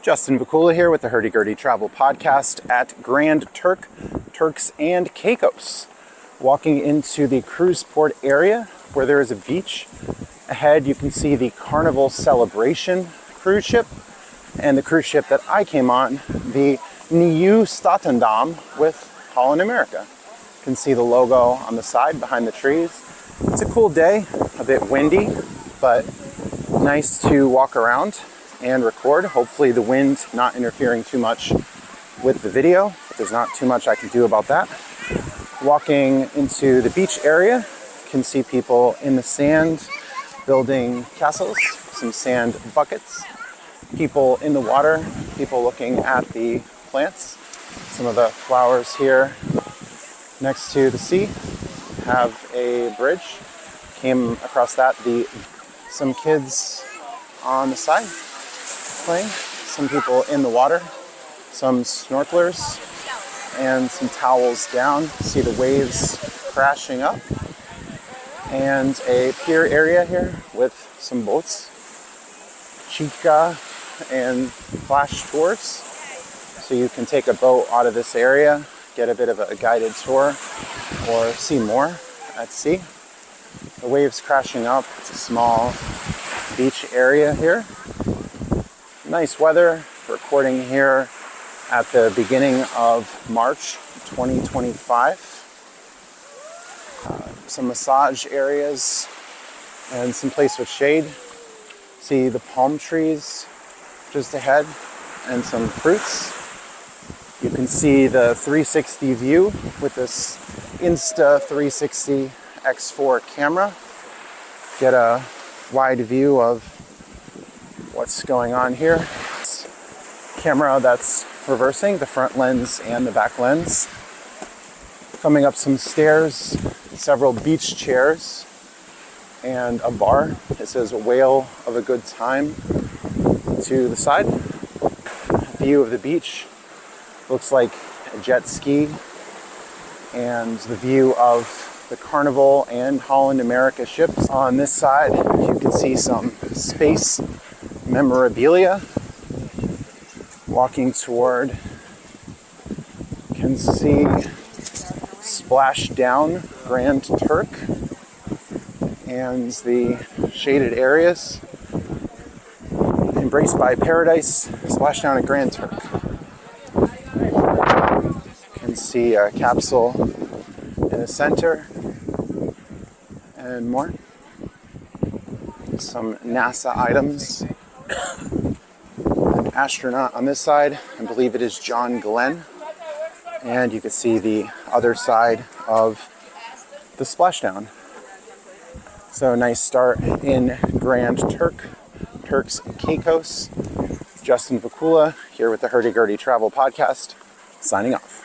Justin Vacula here with the Hurdy Gurdy Travel Podcast at Grand Turk, Turks and Caicos. Walking into the cruise port area where there is a beach. Ahead you can see the Carnival Celebration cruise ship and the cruise ship that I came on, the Nieuw Statendam with Holland America. You can see the logo on the side behind the trees. It's a cool day, a bit windy, but nice to walk around and record. Hopefully the wind not interfering too much with the video, but there's not too much I can do about that. Walking into the beach area, you can see people in the sand building castles, some sand buckets, people in the water, people looking at the plants. Some of the flowers here next to the sea have a bridge. Came across that, some kids on the side playing, some people in the water, some snorkelers, and some towels down. See the waves crashing up, and a pier area here with some boats, chica and flash tours. So you can take a boat out of this area, get a bit of a guided tour, or see more at sea. The waves crashing up. It's a small beach area here. Nice weather. Recording here at the beginning of March 2025. Some massage areas and some place with shade. See the palm trees just ahead and some fruits. You can see the 360 view with this Insta 360 X4 camera. Get a wide view of what's going on here. Camera that's reversing, the front lens and the back lens. Coming up some stairs, several beach chairs, and a bar. It says a whale of a good time to the side. View of the beach looks like a jet ski, and the view of the Carnival and Holland America ships. On this side, you can see some space memorabilia. Walking toward, you can see Splashdown Grand Turk and the shaded areas. Embraced by Paradise, Splashdown at Grand Turk. You can see a capsule in the center and more. Some NASA items. An astronaut on this side. I believe it is John Glenn. And you can see the other side of the splashdown. So nice start in Grand Turk, Turks and Caicos. Justin Vacula here with the Hurdy Gurdy Travel Podcast, signing off.